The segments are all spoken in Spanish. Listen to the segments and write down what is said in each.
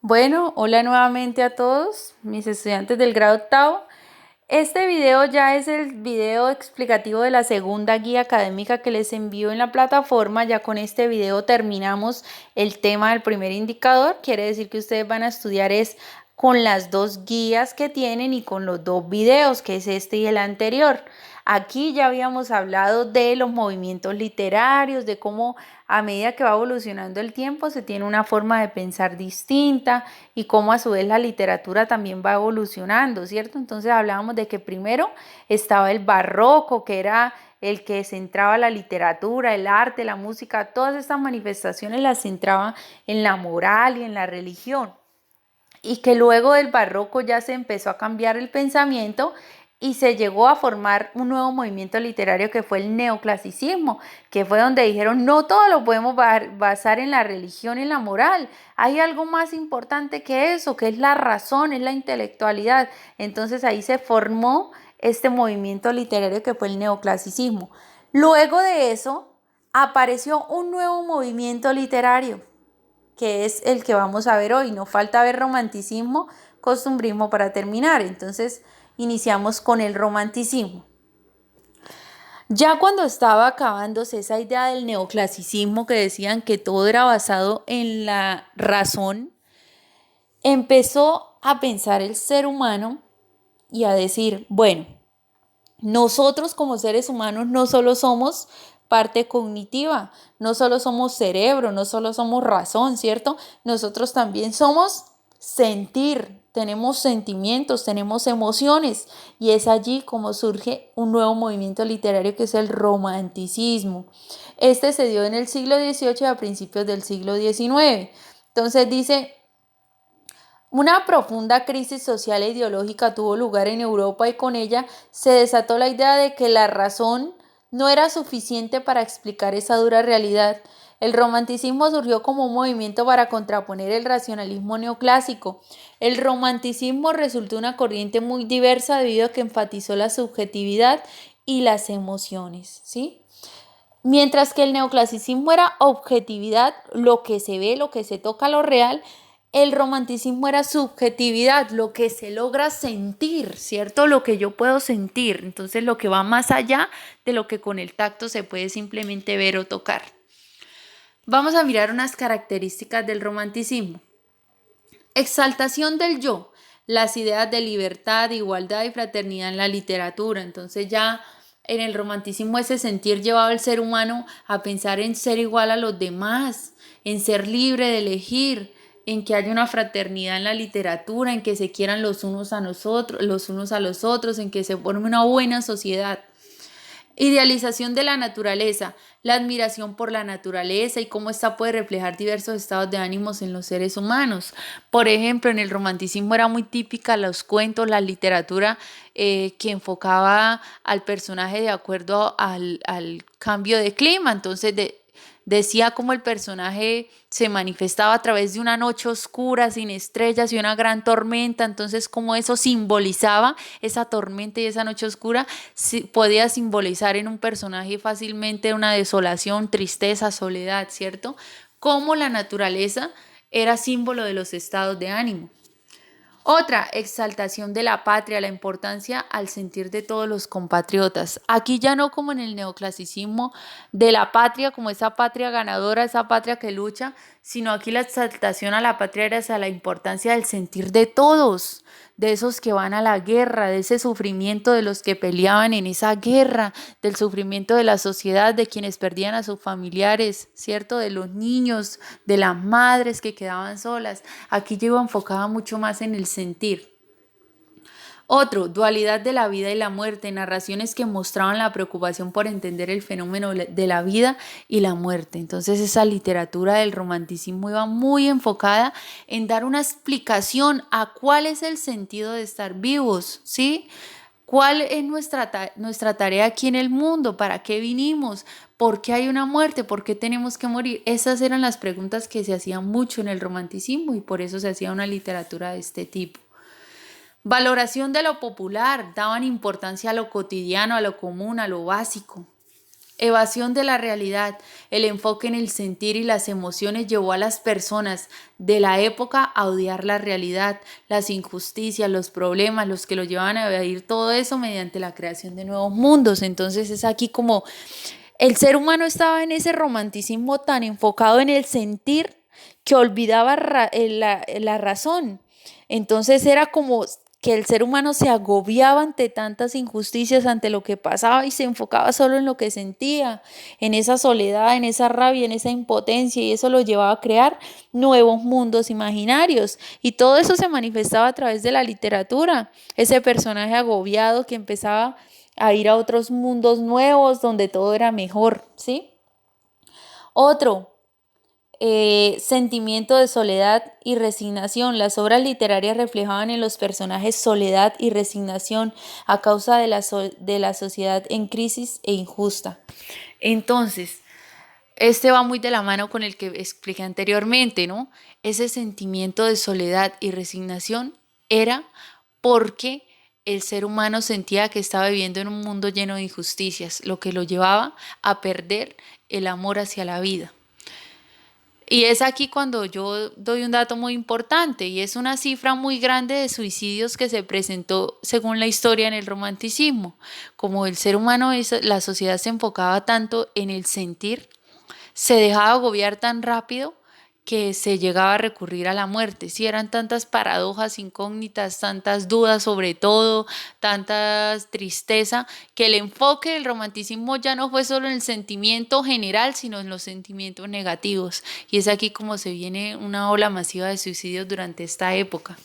Bueno, hola nuevamente a todos mis estudiantes del grado octavo. Este video ya es el video explicativo de la segunda guía académica que les envío en la plataforma. Ya con este video terminamos el tema del primer indicador. Quiere decir que ustedes van a estudiar es con las dos guías que tienen y con los dos videos, que es este y el anterior. Aquí ya habíamos hablado de los movimientos literarios, de cómo a medida que va evolucionando el tiempo se tiene una forma de pensar distinta y cómo a su vez la literatura también va evolucionando, ¿cierto? Entonces hablábamos de que primero estaba el barroco, que era el que centraba la literatura, el arte, la música, todas estas manifestaciones las centraba en la moral y en la religión, y que luego del barroco ya se empezó a cambiar el pensamiento y se llegó a formar un nuevo movimiento literario que fue el neoclasicismo, que fue donde dijeron no todo lo podemos basar en la religión y en la moral, hay algo más importante que eso, que es la razón, es la intelectualidad. Entonces ahí se formó este movimiento literario que fue el neoclasicismo. Luego de eso apareció un nuevo movimiento literario, que es el que vamos a ver hoy. Nos falta ver romanticismo, costumbrismo para terminar. Entonces iniciamos con el romanticismo. Ya cuando estaba acabándose esa idea del neoclasicismo, que decían que todo era basado en la razón, empezó a pensar el ser humano y a decir, bueno, nosotros como seres humanos no solo somos parte cognitiva, no solo somos cerebro, no solo somos razón, ¿cierto? Nosotros también somos sentir, tenemos sentimientos, tenemos emociones, y es allí como surge un nuevo movimiento literario que es el romanticismo. Este se dio en el siglo XVIII y a principios del siglo XIX. Entonces dice: una profunda crisis social e ideológica tuvo lugar en Europa y con ella se desató la idea de que la razón no era suficiente para explicar esa dura realidad. El romanticismo surgió como un movimiento para contraponer el racionalismo neoclásico. El romanticismo resultó una corriente muy diversa debido a que enfatizó la subjetividad y las emociones, ¿sí? Mientras que el neoclasicismo era objetividad, lo que se ve, lo que se toca, lo real, el romanticismo era subjetividad, lo que se logra sentir, ¿cierto? Lo que yo puedo sentir. Entonces, lo que va más allá de lo que con el tacto se puede simplemente ver o tocar. Vamos a mirar unas características del romanticismo. Exaltación del yo, las ideas de libertad, igualdad y fraternidad en la literatura. Entonces ya en el romanticismo ese sentir llevaba al ser humano a pensar en ser igual a los demás, en ser libre de elegir, en que haya una fraternidad en la literatura, en que se quieran los unos a nosotros, los unos a los otros, en que se forme una buena sociedad. Idealización de la naturaleza, la admiración por la naturaleza y cómo ésta puede reflejar diversos estados de ánimos en los seres humanos. Por ejemplo, en el romanticismo era muy típica los cuentos, la literatura que enfocaba al personaje de acuerdo al cambio de clima. Entonces, decía cómo el personaje se manifestaba a través de una noche oscura, sin estrellas y una gran tormenta. Entonces, cómo eso simbolizaba esa tormenta y esa noche oscura, podía simbolizar en un personaje fácilmente una desolación, tristeza, soledad, ¿cierto? Cómo la naturaleza era símbolo de los estados de ánimo. Otra, exaltación de la patria, la importancia al sentir de todos los compatriotas. Aquí ya no como en el neoclasicismo de la patria, como esa patria ganadora, esa patria que lucha, sino aquí la exaltación a la patria era esa, la importancia del sentir de todos, de esos que van a la guerra, de ese sufrimiento de los que peleaban en esa guerra, del sufrimiento de la sociedad, de quienes perdían a sus familiares, ¿cierto? De los niños, de las madres que quedaban solas. Aquí yo iba enfocada mucho más en el sentir. Otro, dualidad de la vida y la muerte, narraciones que mostraban la preocupación por entender el fenómeno de la vida y la muerte. Entonces esa literatura del romanticismo iba muy enfocada en dar una explicación a cuál es el sentido de estar vivos, ¿sí? ¿Cuál es nuestra tarea aquí en el mundo? ¿Para qué vinimos? ¿Por qué hay una muerte? ¿Por qué tenemos que morir? Esas eran las preguntas que se hacían mucho en el romanticismo y por eso se hacía una literatura de este tipo. Valoración de lo popular, daban importancia a lo cotidiano, a lo común, a lo básico. Evasión de la realidad. El enfoque en el sentir y las emociones llevó a las personas de la época a odiar la realidad, las injusticias, los problemas, los que los llevaban a evadir todo eso mediante la creación de nuevos mundos. Entonces es aquí como el ser humano estaba en ese romanticismo tan enfocado en el sentir que olvidaba la razón. Entonces era como que el ser humano se agobiaba ante tantas injusticias, ante lo que pasaba y se enfocaba solo en lo que sentía, en esa soledad, en esa rabia, en esa impotencia, y eso lo llevaba a crear nuevos mundos imaginarios. Y todo eso se manifestaba a través de la literatura, ese personaje agobiado que empezaba a ir a otros mundos nuevos donde todo era mejor, ¿sí? Otro, sentimiento de soledad y resignación. Las obras literarias reflejaban en los personajes soledad y resignación a causa de la sociedad en crisis e injusta. Entonces, este va muy de la mano con el que expliqué anteriormente, ¿no? Ese sentimiento de soledad y resignación era porque el ser humano sentía que estaba viviendo en un mundo lleno de injusticias, lo que lo llevaba a perder el amor hacia la vida. Y es aquí cuando yo doy un dato muy importante, y es una cifra muy grande de suicidios que se presentó según la historia en el romanticismo. Como el ser humano, la sociedad se enfocaba tanto en el sentir, se dejaba agobiar tan rápido que se llegaba a recurrir a la muerte. Sí, eran tantas paradojas, incógnitas, tantas dudas sobre todo, tanta tristeza, que el enfoque del romanticismo ya no fue solo en el sentimiento general, sino en los sentimientos negativos. Y es aquí como se viene una ola masiva de suicidios durante esta época.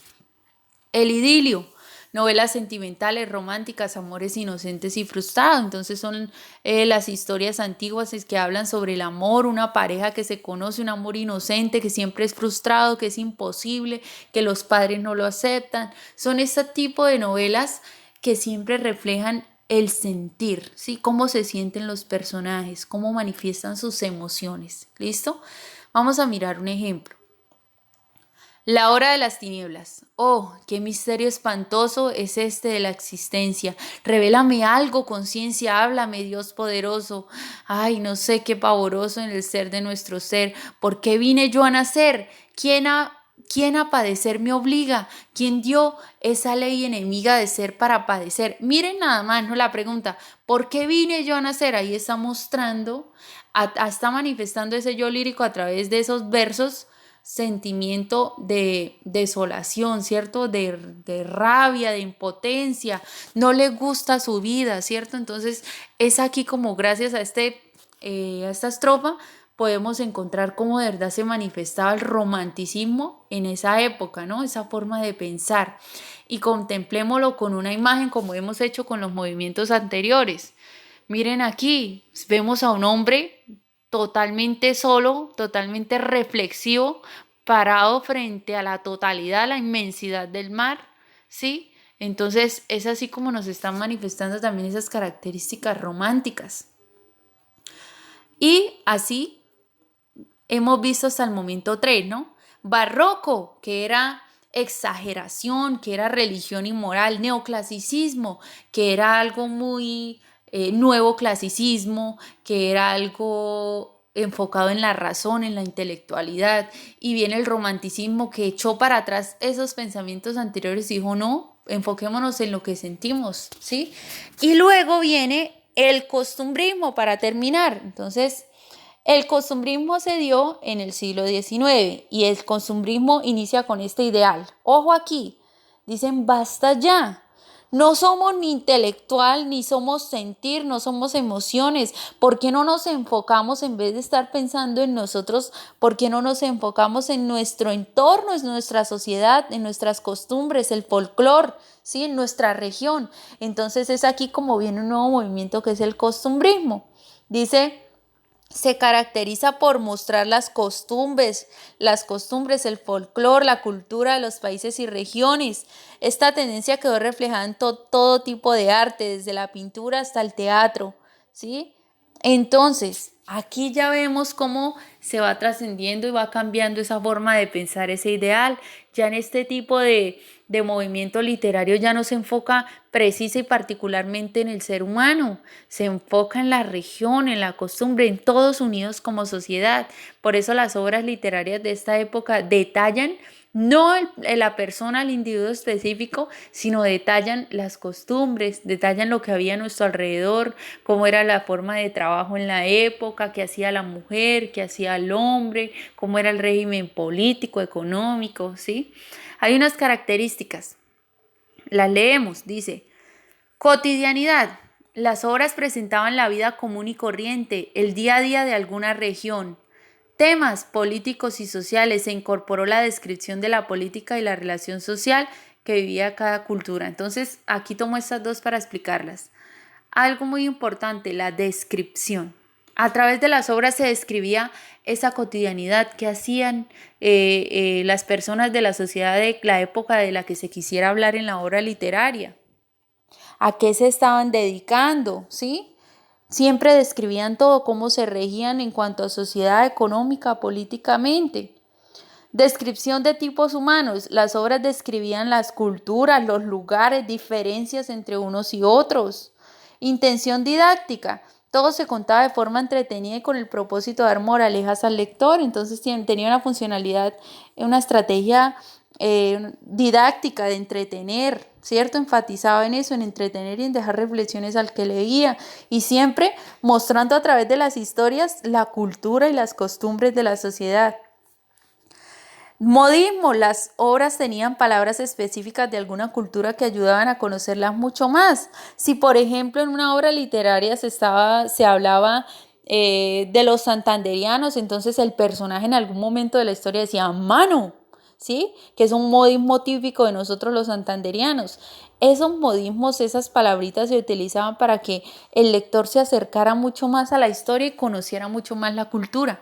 El idilio, novelas sentimentales, románticas, amores inocentes y frustrados. Entonces son las historias antiguas que hablan sobre el amor, una pareja que se conoce, un amor inocente que siempre es frustrado, que es imposible, que los padres no lo aceptan. Son este tipo de novelas que siempre reflejan el sentir, ¿sí? Cómo se sienten los personajes, cómo manifiestan sus emociones. ¿Listo? Vamos a mirar un ejemplo. La hora de las tinieblas. Oh, qué misterio espantoso es este de la existencia. Revélame algo, conciencia, háblame, Dios poderoso. Ay, no sé qué pavoroso en el ser de nuestro ser. ¿Por qué vine yo a nacer? ¿Quién a padecer me obliga? ¿Quién dio esa ley enemiga de ser para padecer? Miren nada más, ¿no? La pregunta, ¿por qué vine yo a nacer? Ahí está mostrando, está manifestando ese yo lírico a través de esos versos, sentimiento de desolación, ¿cierto? De rabia, de impotencia, no le gusta su vida, ¿cierto? Entonces es aquí como gracias a esta estrofa podemos encontrar cómo de verdad se manifestaba el romanticismo en esa época, ¿no? Esa forma de pensar. Y contemplémoslo con una imagen como hemos hecho con los movimientos anteriores. Miren aquí, vemos a un hombre totalmente solo, totalmente reflexivo, parado frente a la totalidad, a la inmensidad del mar, ¿sí? Entonces es así como nos están manifestando también esas características románticas. Y así hemos visto hasta el momento 3, ¿no? Barroco, que era exageración, que era religión inmoral. Neoclasicismo, que era algo muy nuevo clasicismo, que era algo enfocado en la razón, en la intelectualidad. Y viene el romanticismo, que echó para atrás esos pensamientos anteriores y dijo, no, enfoquémonos en lo que sentimos, ¿sí? Y luego viene el costumbrismo para terminar. Entonces, el costumbrismo se dio en el siglo XIX y el costumbrismo inicia con este ideal. Ojo aquí, dicen basta ya. No somos ni intelectual, ni somos sentir, no somos emociones. ¿Por qué no nos enfocamos en vez de estar pensando en nosotros? ¿Por qué no nos enfocamos en nuestro entorno, en nuestra sociedad, en nuestras costumbres, el folclore, ¿sí? En nuestra región? Entonces es aquí como viene un nuevo movimiento que es el costumbrismo. Dice, se caracteriza por mostrar las costumbres, el folclore, la cultura de los países y regiones. Esta tendencia quedó reflejada en todo tipo de arte, desde la pintura hasta el teatro, ¿sí? Entonces, aquí ya vemos cómo se va trascendiendo y va cambiando esa forma de pensar ese ideal. Ya en este tipo de movimiento literario ya no se enfoca precisa y particularmente en el ser humano, se enfoca en la región, en la costumbre, en todos unidos como sociedad. Por eso las obras literarias de esta época detallan no la persona, el individuo específico, sino detallan las costumbres, detallan lo que había a nuestro alrededor, cómo era la forma de trabajo en la época, qué hacía la mujer, qué hacía el hombre, cómo era el régimen político, económico, ¿sí? Hay unas características, las leemos, dice, cotidianidad. Las obras presentaban la vida común y corriente, el día a día de alguna región. Temas políticos y sociales. Se incorporó la descripción de la política y la relación social que vivía cada cultura. Entonces, aquí tomo estas dos para explicarlas. Algo muy importante, la descripción. A través de las obras se describía esa cotidianidad que hacían las personas de la sociedad de la época de la que se quisiera hablar en la obra literaria. ¿A qué se estaban dedicando? ¿Sí? Siempre describían todo, cómo se regían en cuanto a sociedad económica, políticamente. Descripción de tipos humanos. Las obras describían las culturas, los lugares, diferencias entre unos y otros. Intención didáctica. Todo se contaba de forma entretenida y con el propósito de dar moralejas al lector. Entonces tenía una funcionalidad, una estrategia didáctica de entretener, ¿cierto? Enfatizaba en eso, en entretener y en dejar reflexiones al que leía. Y siempre mostrando a través de las historias la cultura y las costumbres de la sociedad. Modismo. Las obras tenían palabras específicas de alguna cultura que ayudaban a conocerlas mucho más. Si, por ejemplo, en una obra literaria se hablaba de los santanderianos, entonces el personaje en algún momento de la historia decía mano, ¿sí? Que es un modismo típico de nosotros los santanderianos. Esos modismos, esas palabritas se utilizaban para que el lector se acercara mucho más a la historia y conociera mucho más la cultura.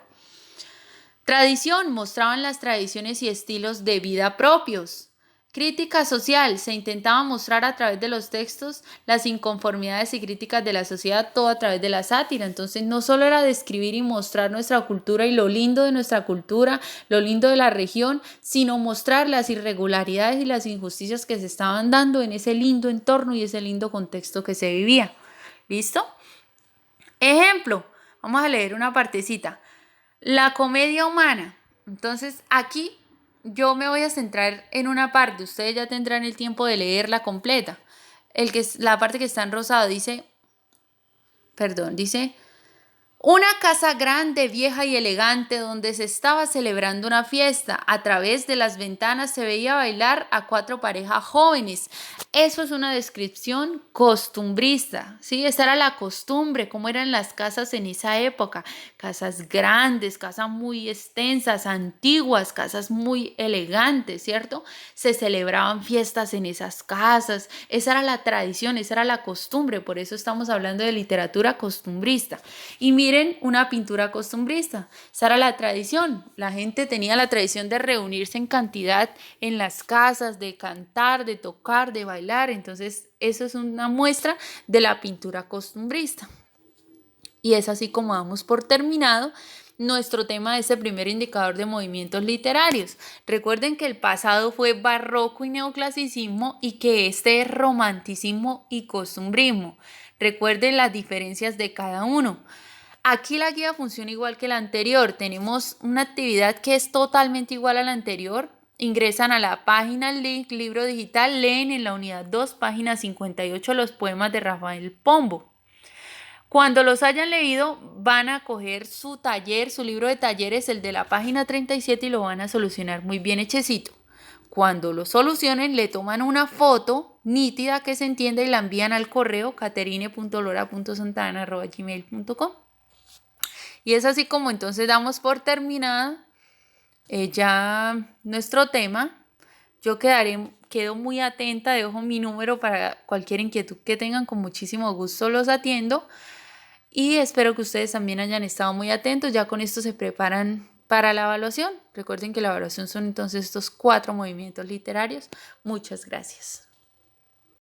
Tradición. Mostraban las tradiciones y estilos de vida propios. Crítica social. Se intentaba mostrar a través de los textos las inconformidades y críticas de la sociedad, todo a través de la sátira. Entonces no solo era describir y mostrar nuestra cultura y lo lindo de nuestra cultura, lo lindo de la región, sino mostrar las irregularidades y las injusticias que se estaban dando en ese lindo entorno y ese lindo contexto que se vivía. ¿Listo? Ejemplo. Vamos a leer una partecita. La comedia humana. Entonces aquí yo me voy a centrar en una parte. Ustedes ya tendrán el tiempo de leerla completa. La parte que está en rosado dice, una casa grande, vieja y elegante donde se estaba celebrando una fiesta. A través de las ventanas se veía bailar a 4 parejas jóvenes. Eso es una descripción costumbrista, ¿sí? Esa era la costumbre, cómo eran las casas en esa época. Casas grandes, casas muy extensas, antiguas, casas muy elegantes, ¿cierto? Se celebraban fiestas en esas casas. Esa era la tradición, esa era la costumbre. Por eso estamos hablando de literatura costumbrista. Y miren una pintura costumbrista. Esa era la tradición. La gente tenía la tradición de reunirse en cantidad en las casas, de cantar, de tocar, de bailar. Entonces, eso es una muestra de la pintura costumbrista. Y es así como damos por terminado nuestro tema de ese primer indicador de movimientos literarios. Recuerden que el pasado fue barroco y neoclasicismo y que este es romanticismo y costumbrismo. Recuerden las diferencias de cada uno. Aquí la guía funciona igual que la anterior. Tenemos una actividad que es totalmente igual a la anterior. Ingresan a la página, link, libro digital, leen en la unidad 2, página 58, los poemas de Rafael Pombo. Cuando los hayan leído, van a coger su taller, su libro de talleres, el de la página 37, y lo van a solucionar muy bien hechecito. Cuando lo solucionen, le toman una foto nítida que se entienda y la envían al correo caterine.lora.santana@gmail.com. Y es así como entonces damos por terminada ya nuestro tema. Yo quedo muy atenta, dejo mi número para cualquier inquietud que tengan, con muchísimo gusto los atiendo. Y espero que ustedes también hayan estado muy atentos. Ya con esto se preparan para la evaluación. Recuerden que la evaluación son entonces estos 4 movimientos literarios. Muchas gracias.